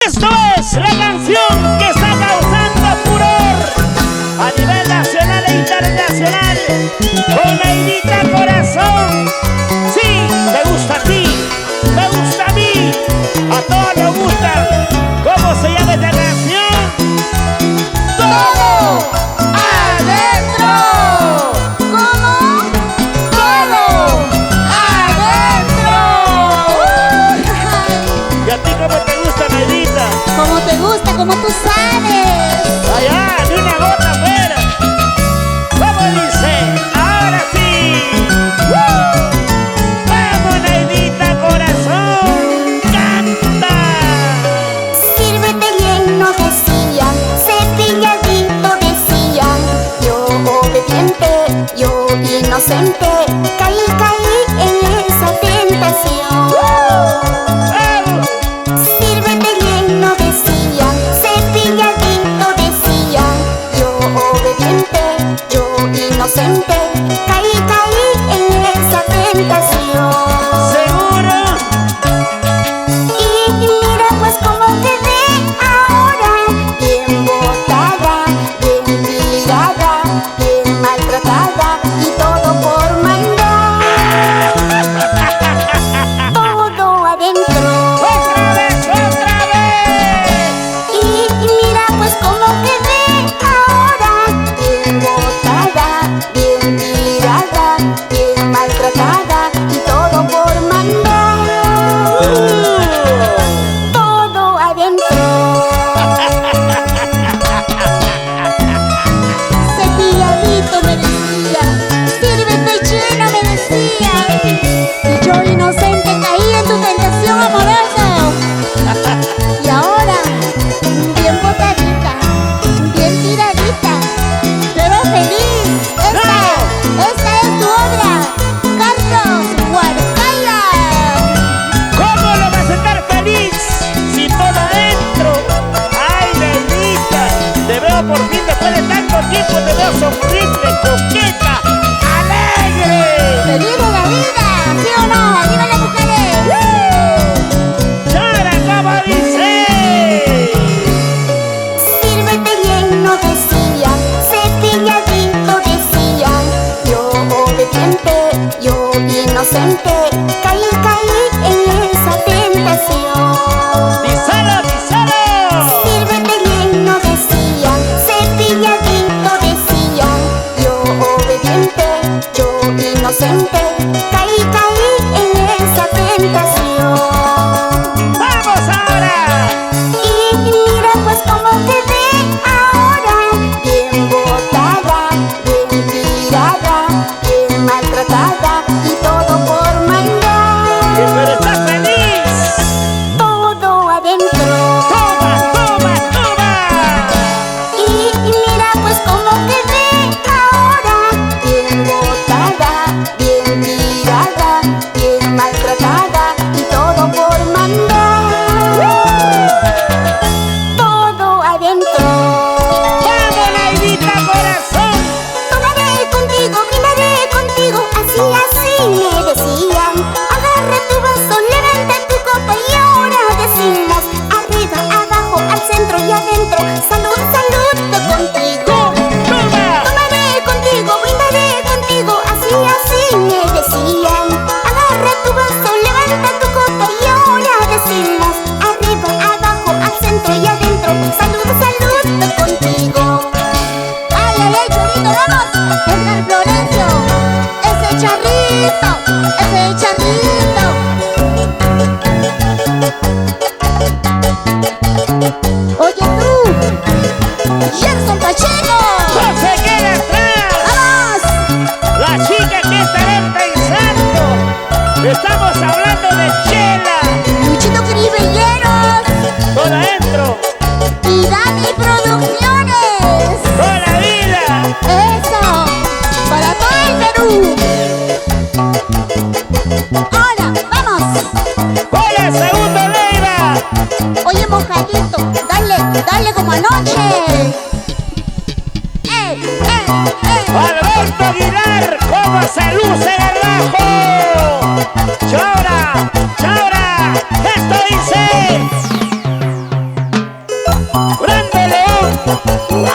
Esto es la canción que está causando furor a nivel nacional e internacional con Neidita Corazón. Sí, te gusta a ti, me gusta a mí, a todos nos gusta. ¿Cómo se llama esta canción? ¡Todo adentro! ¿Cómo? ¡Todo adentro! ¿Y a ti cómo te gusta, Neidita? Como te gusta, como tú sabes. Allá, ni una gota afuera. ¿Cómo dice? Ahora sí. ¡Vamos, Neidita Corazón! ¡Canta! Sírvete bien, no decían. Cepilladito decían. Yo obediente, yo inocente. Caí en esa tentación. ¡Vamos! Sírvete bien, no decían. Cepilladito decían. Yo obediente, yo inocente. Caí en esa tentación. ¿Seguro? Y mira pues cómo te ve ahora, bien botada, bien tirada, bien maltratada y todo por mandar. Todo adentro. ¡Otra vez, otra vez! Y mira pues cómo te ve ahora, bien botada, bien tirada, bien maltratada y todo por mandar. Todo adentro. Cepilladito me decía, sírvete lleno me decía, y yo inocente caí en tu tentación amorosa. Y ahora, bien botadita, bien tiradita, pero feliz. Esta es tu obra, Carlos Huarcaya. ¿Cómo lo vas a estar feliz si todo adentro? ¡Ay, Neidita! Te veo por fin después de tanto tiempo, te veo sonriente, coqueta, alegre. Te digo la vida, ¿sí o no? ¡Arriba las mujeres! ¡Chara, como dice! Sírvete bien, no decían, cepilladito decían. Yo obediente, yo inocente, caí en esa tentación. ¡Díselo, díselo! Sírvete bien, no decían, cepilladito decían. Yo obediente, yo inocente, caí en esa tentación. ¡Vamos ahora! Y mira pues cómo te ve ahora, bien botada, bien tirada, bien maltratada y todo por mandar. ¡Pero estás feliz! Todo adentro. ¡Toma, toma, toma! Y mira pues cómo te ve ahora, bien botada, bien tirada, bien maltratada y todo por mandar. Todo adentro. ¡Vamos, Neidita Corazón! Tomaré contigo, brindaré contigo, así me decían. Agarra tu vaso, levanta tu copa y ahora decimos arriba, abajo, al centro y adentro. Salud, salud contigo. ¡Toma! Tomaré contigo, brindaré contigo, así me decían. Agarra tu vaso, levanta tu copa y ahora decimos arriba, abajo, al centro y adentro. Salud, salud contigo. ¡Ay, ay, ay, Chorito, vamos! ¡Edgar Florencio! ¡Ese charrito! ¡Ese charrito! Oye tú, Gerson Pacheco. ¡No se queda atrás! ¡Vamos! La chica que estaré pensando. Estamos hablando de Chela. Luchito Cribelleros Todo adentro. y Dani Producciones. ¡Toda la vida! ¡Eso! ¡Para todo el Perú! ¡Ahora, vamos! ¡Hola, segundo Leiva! Oye, mojadito, dale como anoche. ¡Alberto Aguilar! ¿Cómo se luce el bajo? ¡Chora! ¡Chora! ¡Esto dice! ¡Grande León!